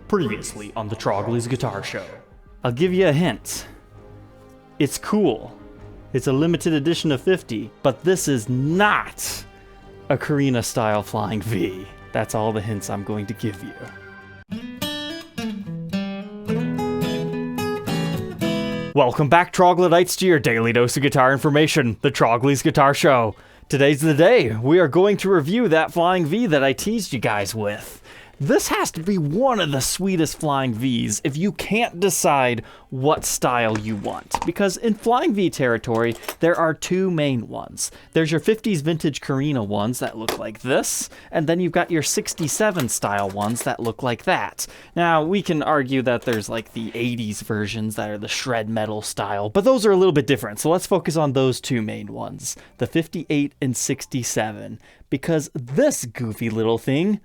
Previously on the Trogly's Guitar Show. I'll give you a hint. It's cool. It's a limited edition of 50, but this is not a Korina style Flying V. That's all the hints I'm going to give you. Welcome back, Troglodytes, to your daily dose of guitar information, the Trogly's Guitar Show. Today's the day. We are going to review that Flying V that I teased you guys with. This has to be one of the sweetest Flying Vs if you can't decide what style you want. Because in Flying V territory, there are two main ones. There's your 50s vintage Korina ones that look like this, and then you've got your 67 style ones that look like that. Now, we can argue that there's like the 80s versions that are the shred metal style, but those are a little bit different. So let's focus on those two main ones, the 58 and 67, because this goofy little thing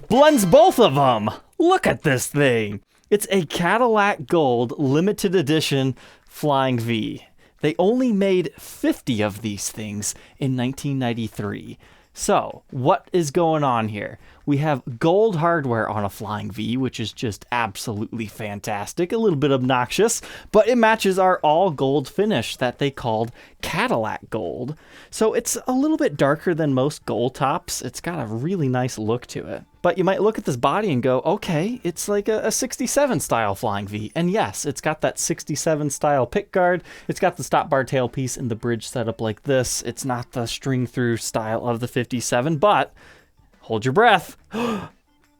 blends both of them. Look at this thing. It's a Cadillac Gold limited edition Flying V. They only made 50 of these things in 1993. So, what is going on here? We have gold hardware on a Flying V, which is just absolutely fantastic, a little bit obnoxious, but it matches our all gold finish that they called Cadillac Gold. So it's a little bit darker than most gold tops. It's got a really nice look to it. But you might look at this body and go, okay, it's like a 67 style Flying V. And yes, it's got that 67 style pickguard. It's got the stop bar tailpiece and the bridge set up like this. It's not the string through style of the 57, but hold your breath.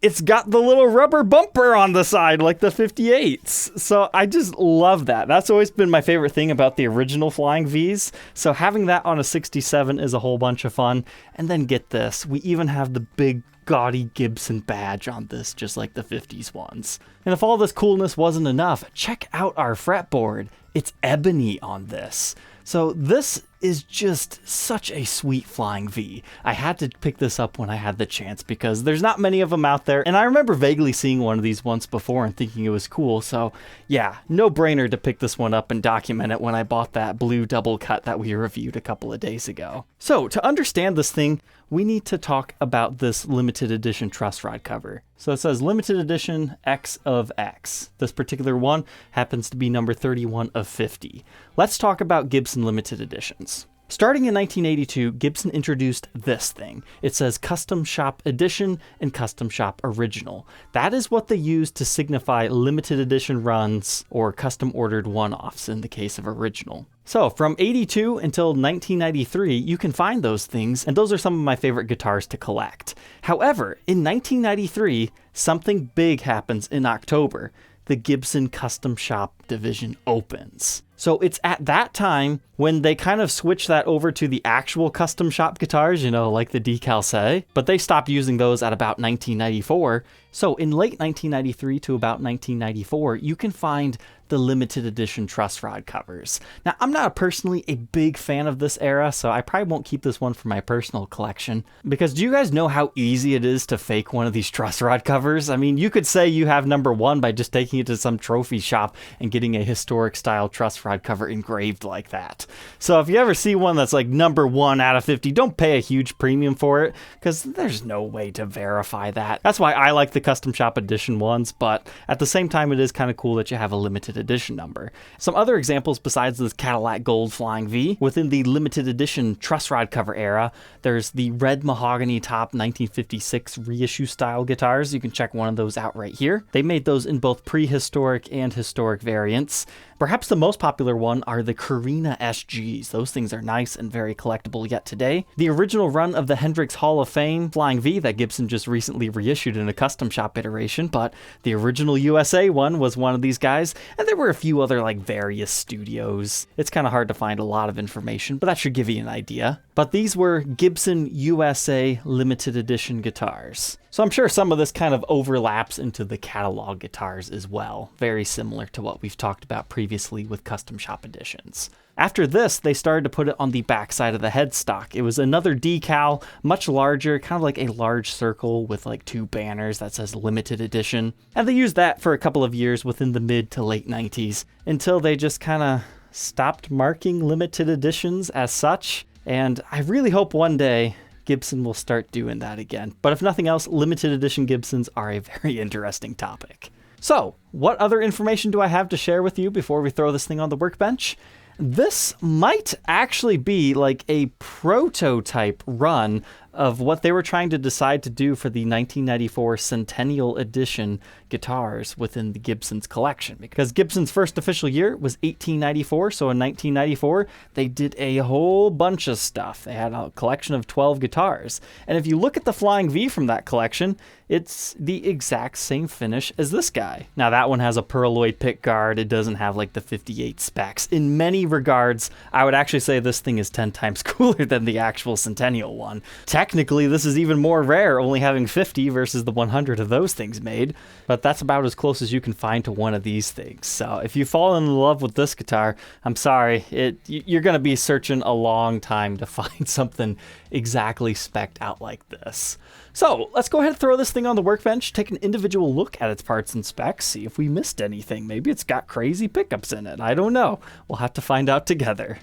It's got the little rubber bumper on the side like the 58s. So I just love that. That's always been my favorite thing about the original Flying Vs. So having that on a 67 is a whole bunch of fun. And then get this, we even have the big gaudy Gibson badge on this, just like the 50s ones. And if all this coolness wasn't enough, check out our fretboard. It's ebony on this. So this is just such a sweet Flying V. I had to pick this up when I had the chance because there's not many of them out there. And I remember vaguely seeing one of these once before and thinking it was cool. So yeah, no brainer to pick this one up and document it when I bought that blue double cut that we reviewed a couple of days ago. So to understand this thing, we need to talk about this limited edition truss rod cover. So it says limited edition X of X. This particular one happens to be number 31 of 50. Let's talk about Gibson limited editions. Starting in 1982, Gibson introduced this thing. It says Custom Shop Edition and Custom Shop Original. That is what they use to signify limited edition runs or custom ordered one-offs in the case of original. So from 82 until 1993, you can find those things, and those are some of my favorite guitars to collect. However, in 1993, something big happens in October. The Gibson Custom Shop division opens. So it's at that time when they kind of switch that over to the actual custom shop guitars, you know, like the decal say, but they stopped using those at about 1994. So in late 1993 to about 1994, you can find the limited edition truss rod covers. Now, I'm not personally a big fan of this era, so I probably won't keep this one for my personal collection. Because do you guys know how easy it is to fake one of these truss rod covers? I mean, you could say you have number one by just taking it to some trophy shop and getting a historic style truss rod cover engraved like that. So if you ever see one that's like number 1 out of 50, don't pay a huge premium for it, because there's no way to verify that. That's why I like the custom shop edition ones, but at the same time, it is kind of cool that you have a limited edition number. Some other examples besides this Cadillac Gold Flying V, within the limited edition truss rod cover era, there's the red mahogany top 1956 reissue style guitars. You can check one of those out right here. They made those in both prehistoric and historic variants. Perhaps the most popular one are the Korina SGs. Those things are nice and very collectible yet today. The original run of the Hendrix Hall of Fame Flying V that Gibson just recently reissued in a custom shop iteration, but the original USA one was one of these guys, and there were a few other like various studios. It's kind of hard to find a lot of information, but that should give you an idea. But these were Gibson USA limited edition guitars. So I'm sure some of this kind of overlaps into the catalog guitars as well, very similar to what we've talked about previously with custom shop editions. After this, they started to put it on the backside of the headstock. It was another decal, much larger, kind of like a large circle with like 2 banners that says limited edition. And they used that for a couple of years within the mid to late 90s until they just kind of stopped marking limited editions as such. And I really hope one day Gibson will start doing that again. But if nothing else, limited edition Gibsons are a very interesting topic. So, what other information do I have to share with you before we throw this thing on the workbench? This might actually be like a prototype run of what they were trying to decide to do for the 1994 Centennial Edition guitars within the Gibson's collection. Because Gibson's first official year was 1894, so in 1994, they did a whole bunch of stuff. They had a collection of 12 guitars. And if you look at the Flying V from that collection, it's the exact same finish as this guy. Now that one has a pearloid pickguard. It doesn't have like the 58 specs. In many regards, I would actually say this thing is 10 times cooler than the actual Centennial one. Technically, this is even more rare, only having 50 versus the 100 of those things made, but that's about as close as you can find to one of these things. So if you fall in love with this guitar, I'm sorry, you're going to be searching a long time to find something exactly spec'd out like this. So let's go ahead and throw this thing on the workbench, take an individual look at its parts and specs, see if we missed anything. Maybe it's got crazy pickups in it. I don't know. We'll have to find out together.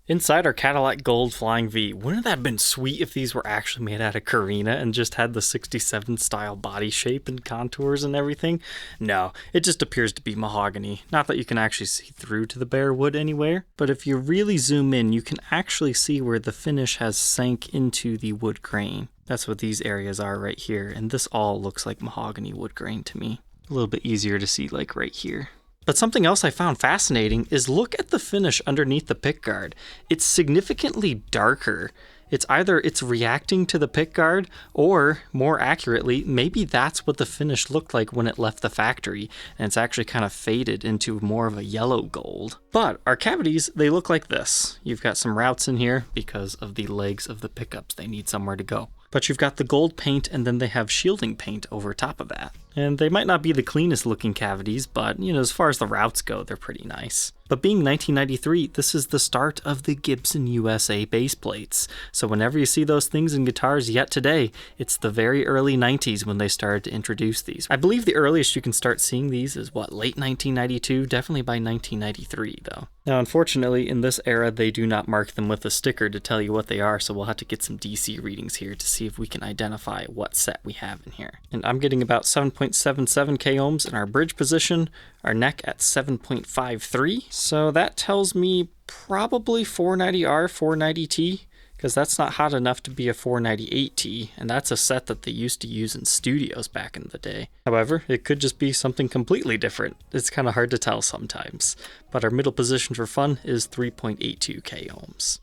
Inside our Cadillac Gold Flying V, wouldn't that have been sweet if these were actually made out of Korina and just had the 67 style body shape and contours and everything? No, it just appears to be mahogany. Not that you can actually see through to the bare wood anywhere, but if you really zoom in, you can actually see where the finish has sank into the wood grain. That's what these areas are right here, and this all looks like mahogany wood grain to me. A little bit easier to see like right here. But something else I found fascinating is look at the finish underneath the pickguard. It's significantly darker. It's reacting to the pickguard, or more accurately, maybe that's what the finish looked like when it left the factory, and it's actually kind of faded into more of a yellow gold. But our cavities, they look like this. You've got some routes in here because of the legs of the pickups. They need somewhere to go. But you've got the gold paint, and then they have shielding paint over top of that. And they might not be the cleanest looking cavities, but, you know, as far as the routes go, they're pretty nice. But being 1993, this is the start of the Gibson USA base plates. So whenever you see those things in guitars yet today, it's the very early 90s when they started to introduce these. I believe the earliest you can start seeing these is, late 1992? Definitely by 1993, though. Now, unfortunately, in this era, they do not mark them with a sticker to tell you what they are, so we'll have to get some DC readings here to see if we can identify what set we have in here. And I'm getting about 7.77 k ohms in our bridge position, our neck at 7.53, so that tells me probably 490R, 490T, because that's not hot enough to be a 498T, and that's a set that they used to use in studios back in the day. However, it could just be something completely different. It's kind of hard to tell sometimes. But our middle position for fun is 3.82 k ohms.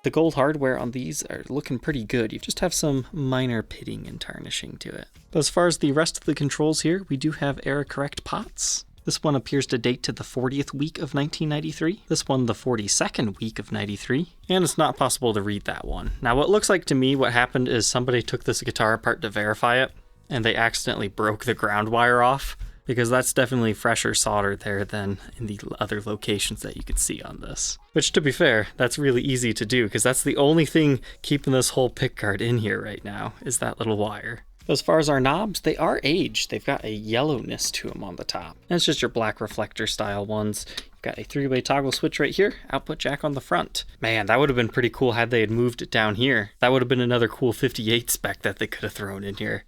The gold hardware on these are looking pretty good. You just have some minor pitting and tarnishing to it. But as far as the rest of the controls here, we do have error correct pots. This one appears to date to the 40th week of 1993. This one the 42nd week of 93. And it's not possible to read that one. Now what looks like to me what happened is somebody took this guitar apart to verify it, and they accidentally broke the ground wire off, because that's definitely fresher solder there than in the other locations that you can see on this. Which, to be fair, that's really easy to do, because that's the only thing keeping this whole pickguard in here right now, is that little wire. As far as our knobs, they are aged. They've got a yellowness to them on the top. And it's just your black reflector style ones. You've got a 3-way toggle switch right here, output jack on the front. Man, that would have been pretty cool had they had moved it down here. That would have been another cool 58 spec that they could have thrown in here.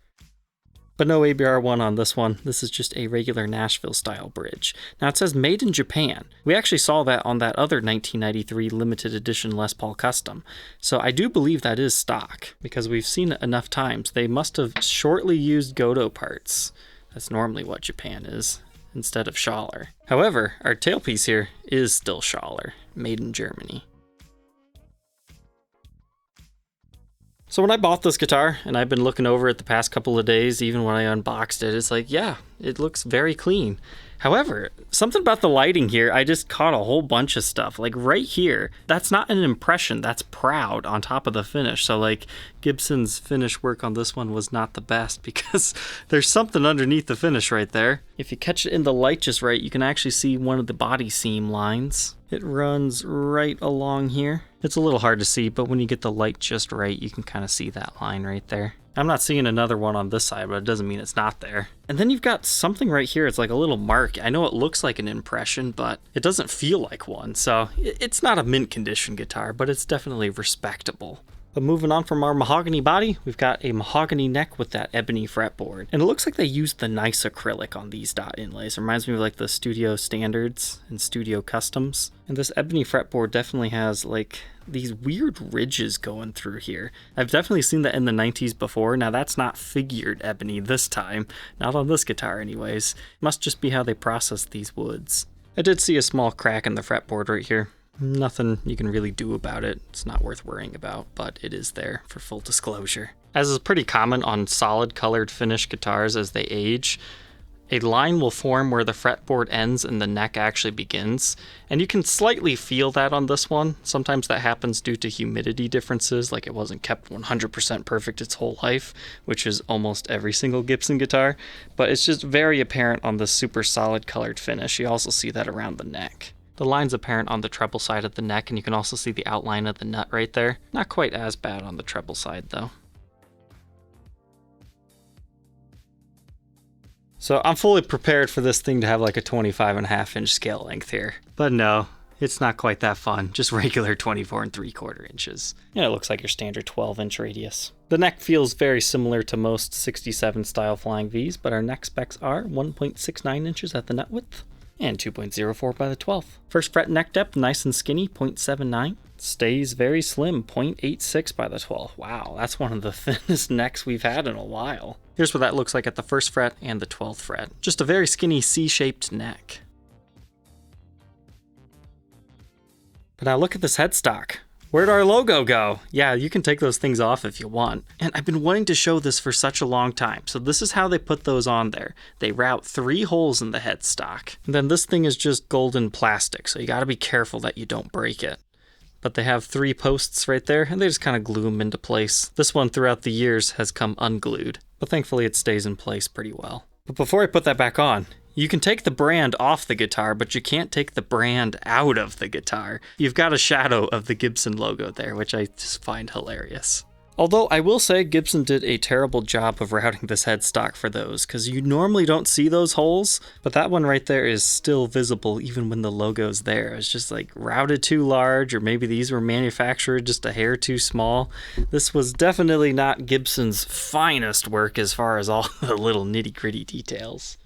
But no ABR1 on this one. This is just a regular Nashville style bridge. Now it says made in Japan. We actually saw that on that other 1993 limited edition Les Paul Custom. So I do believe that is stock, because we've seen it enough times. They must have shortly used Goto parts. That's normally what Japan is, instead of Schaller. However, our tailpiece here is still Schaller, made in Germany. So when I bought this guitar, and I've been looking over it the past couple of days, even when I unboxed it, it's like, yeah, it looks very clean. However, something about the lighting here, I just caught a whole bunch of stuff. Like right here, that's not an impression, that's proud on top of the finish. So like Gibson's finish work on this one was not the best, because there's something underneath the finish right there. If you catch it in the light just right, you can actually see one of the body seam lines. It runs right along here. It's a little hard to see, but when you get the light just right, you can kind of see that line right there. I'm not seeing another one on this side, but it doesn't mean it's not there. And then you've got something right here. It's like a little mark. I know it looks like an impression, but it doesn't feel like one. So it's not a mint condition guitar, but it's definitely respectable. But moving on from our mahogany body, we've got a mahogany neck with that ebony fretboard. And it looks like they used the nice acrylic on these dot inlays. It reminds me of like the studio standards and studio customs. And this ebony fretboard definitely has like these weird ridges going through here. I've definitely seen that in the 90s before. Now that's not figured ebony this time. Not on this guitar anyways. Must just be how they processed these woods. I did see a small crack in the fretboard right here. Nothing you can really do about it. It's not worth worrying about, but it is there for full disclosure. As is pretty common on solid colored finish guitars as they age, a line will form where the fretboard ends and the neck actually begins. And you can slightly feel that on this one. Sometimes that happens due to humidity differences, like it wasn't kept 100% perfect its whole life, which is almost every single Gibson guitar. But it's just very apparent on this super solid colored finish. You also see that around the neck. The line's apparent on the treble side of the neck, and you can also see the outline of the nut right there. Not quite as bad on the treble side, though. So I'm fully prepared for this thing to have like a 25.5 inch scale length here. But no, it's not quite that fun. Just regular 24 3/4 inches. And it looks like your standard 12-inch radius. The neck feels very similar to most 67 style Flying Vs, but our neck specs are 1.69 inches at the nut width. And 2.04 by the 12th. First fret neck depth, nice and skinny, 0.79. Stays very slim, 0.86 by the 12th. Wow, that's one of the thinnest necks we've had in a while. Here's what that looks like at the first fret and the 12th fret. Just a very skinny C-shaped neck. But now look at this headstock. Where'd our logo go? Yeah, you can take those things off if you want. And I've been wanting to show this for such a long time. So this is how they put those on there. They route 3 holes in the headstock. And then this thing is just golden plastic, so you gotta be careful that you don't break it. But they have 3 posts right there, and they just kind of glue them into place. This one throughout the years has come unglued, but thankfully it stays in place pretty well. But before I put that back on, you can take the brand off the guitar, but you can't take the brand out of the guitar. You've got a shadow of the Gibson logo there, which I just find hilarious. Although I will say Gibson did a terrible job of routing this headstock for those, because you normally don't see those holes, but that one right there is still visible even when the logo's there. It's just like routed too large, or maybe these were manufactured just a hair too small. This was definitely not Gibson's finest work as far as all the little nitty-gritty details.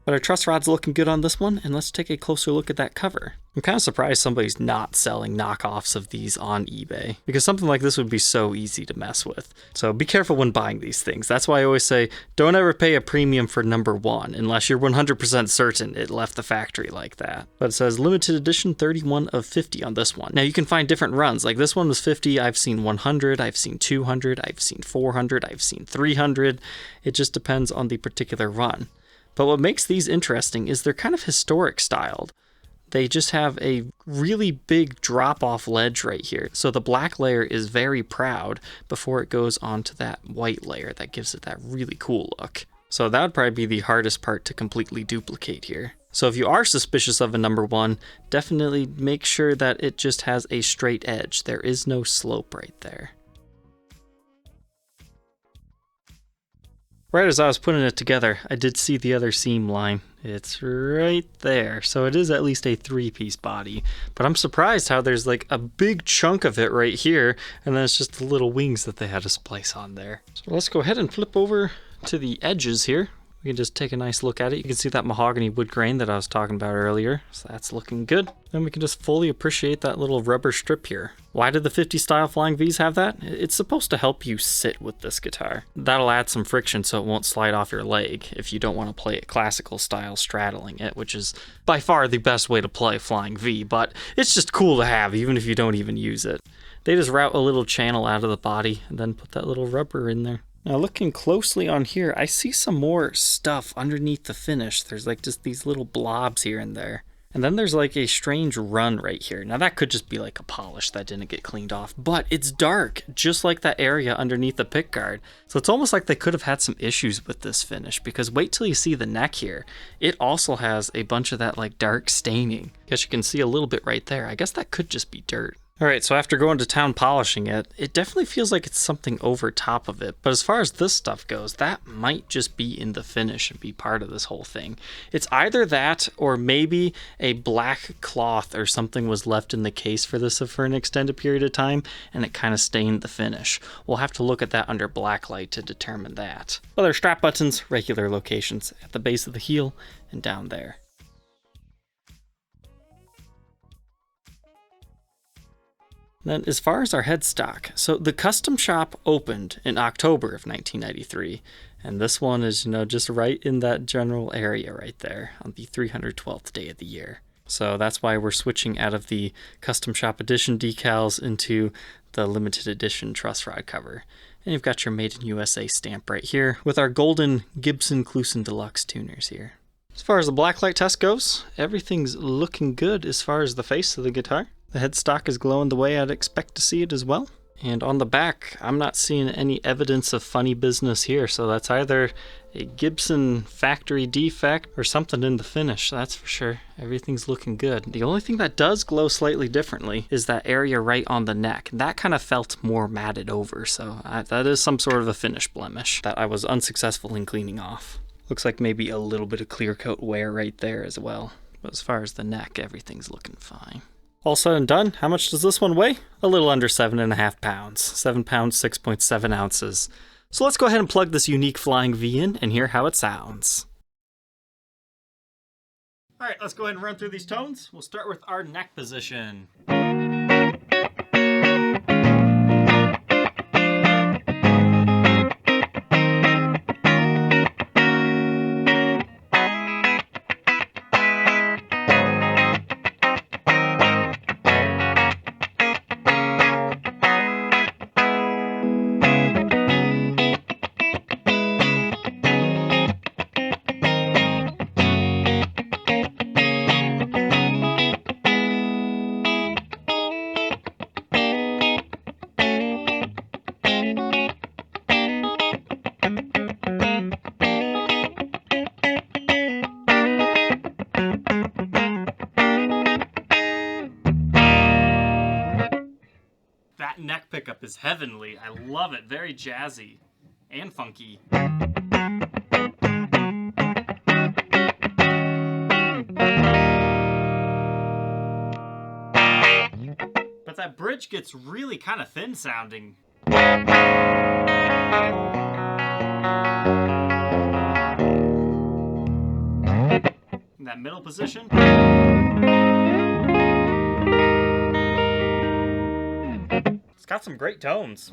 But our truss rod's looking good on this one, and let's take a closer look at that cover. I'm kind of surprised somebody's not selling knockoffs of these on eBay, because something like this would be so easy to mess with. So be careful when buying these things. That's why I always say, don't ever pay a premium for number 1, unless you're 100% certain it left the factory like that. But it says limited edition 31 of 50 on this one. Now you can find different runs, like this one was 50, I've seen 100, I've seen 200, I've seen 400, I've seen 300. It just depends on the particular run. But what makes these interesting is they're kind of historic styled. They just have a really big drop-off ledge right here. So the black layer is very proud before it goes onto that white layer that gives it that really cool look. So that would probably be the hardest part to completely duplicate here. So if you are suspicious of a number 1, definitely make sure that it just has a straight edge. There is no slope right there. Right as I was putting it together, I did see the other seam line. It's right there, so it is at least a 3-piece body. But I'm surprised how there's like a big chunk of it right here, and then it's just the little wings that they had us place on there. So let's go ahead and flip over to the edges here. We can just take a nice look at it. You can see that mahogany wood grain that I was talking about earlier. So that's looking good. And we can just fully appreciate that little rubber strip here. Why did the 50 style Flying Vs have that? It's supposed to help you sit with this guitar. That'll add some friction so it won't slide off your leg if you don't want to play it classical style straddling it, which is by far the best way to play Flying V, but it's just cool to have even if you don't even use it. They just route a little channel out of the body and then put that little rubber in there. Now looking closely on here, I see some more stuff underneath the finish. There's like just these little blobs here and there. And then there's like a strange run right here. Now that could just be like a polish that didn't get cleaned off, but it's dark, just like that area underneath the pickguard. So it's almost like they could have had some issues with this finish, because wait till you see the neck here. It also has a bunch of that like dark staining. Guess you can see a little bit right there. I guess that could just be dirt. Alright, so after going to town polishing it, it definitely feels like it's something over top of it. But as far as this stuff goes, that might just be in the finish and be part of this whole thing. It's either that or maybe a black cloth or something was left in the case for this for an extended period of time and it kind of stained the finish. We'll have to look at that under blacklight to determine that. Other strap buttons, regular locations at the base of the heel and down there. Then as far as our headstock, so the custom shop opened in October of 1993, and this one is, just right in that general area right there on the 312th day of the year. So that's why we're switching out of the custom shop edition decals into the limited edition truss rod cover. And you've got your Made in USA stamp right here with our golden Gibson Clusen Deluxe tuners here. As far as the blacklight test goes, everything's looking good as far as the face of the guitar. The headstock is glowing the way I'd expect to see it as well. And on the back, I'm not seeing any evidence of funny business here, so that's either a Gibson factory defect or something in the finish, that's for sure. Everything's looking good. The only thing that does glow slightly differently is that area right on the neck. That kind of felt more matted over, so that is some sort of a finish blemish that I was unsuccessful in cleaning off. Looks like maybe a little bit of clear coat wear right there as well. But as far as the neck, everything's looking fine. All said and done, how much does this one weigh? A little under 7.5 pounds. 7 pounds, 6.7 ounces. So let's go ahead and plug this unique Flying V in and hear how it sounds. Alright, let's go ahead and run through these tones. We'll start with our neck position. That neck pickup is heavenly. I love it. Very jazzy and funky. But that bridge gets really kind of thin sounding. In that middle position. It's got some great tones.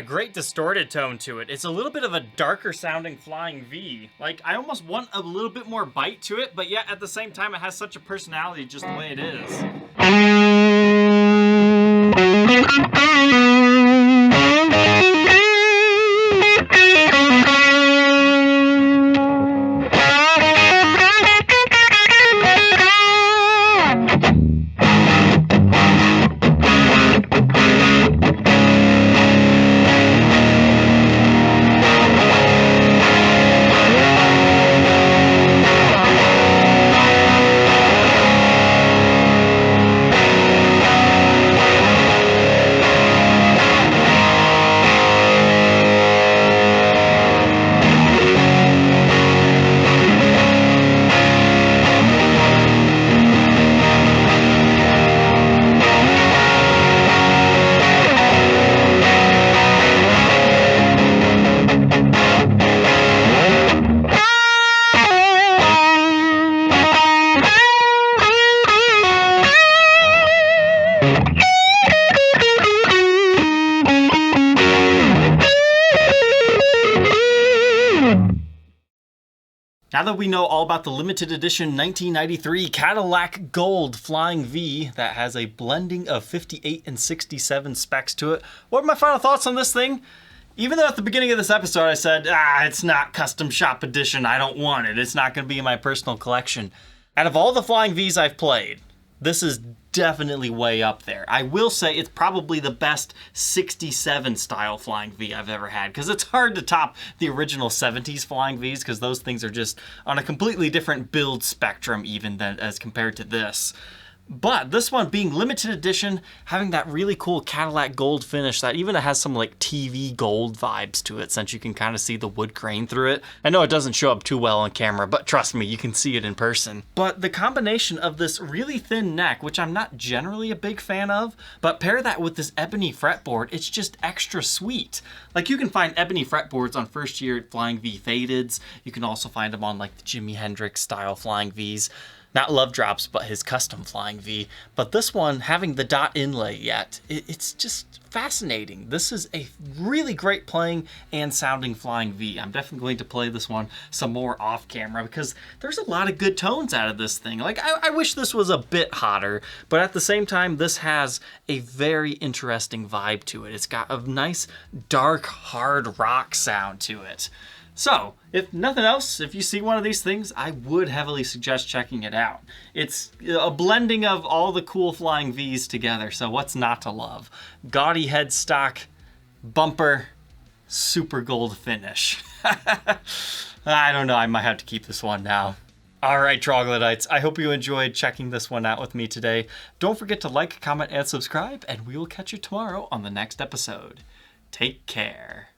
a great distorted tone to it. It's a little bit of a darker sounding Flying V. Like, I almost want a little bit more bite to it, but yet at the same time it has such a personality just the way it is. Now that we know all about the limited edition 1993 Cadillac Gold Flying V that has a blending of 58 and 67 specs to it, what are my final thoughts on this thing? Even though at the beginning of this episode I said, it's not custom shop edition, I don't want it, it's not going to be in my personal collection. Out of all the Flying Vs I've played, this is definitely way up there. I will say it's probably the best 67 style Flying V I've ever had, because it's hard to top the original 70s Flying Vs, because those things are just on a completely different build spectrum even than as compared to this. But this one being limited edition, having that really cool Cadillac gold finish that even has some like TV gold vibes to it, since you can kind of see the wood grain through it. I know it doesn't show up too well on camera, but trust me, you can see it in person. But the combination of this really thin neck, which I'm not generally a big fan of, but pair that with this ebony fretboard, it's just extra sweet. Like, you can find ebony fretboards on first year Flying V Fadeds. You can also find them on like the Jimi Hendrix style Flying Vs. Not Love Drops, but his custom Flying V. But this one, having the dot inlay yet, it's just fascinating. This is a really great playing and sounding Flying V. I'm definitely going to play this one some more off camera because there's a lot of good tones out of this thing. Like, I wish this was a bit hotter, but at the same time, this has a very interesting vibe to it. It's got a nice, dark, hard rock sound to it. So, if nothing else, if you see one of these things, I would heavily suggest checking it out. It's a blending of all the cool Flying Vs together, so what's not to love? Gaudy headstock, bumper, super gold finish. I don't know, I might have to keep this one now. Alright, Troglodytes, I hope you enjoyed checking this one out with me today. Don't forget to like, comment, and subscribe, and we will catch you tomorrow on the next episode. Take care.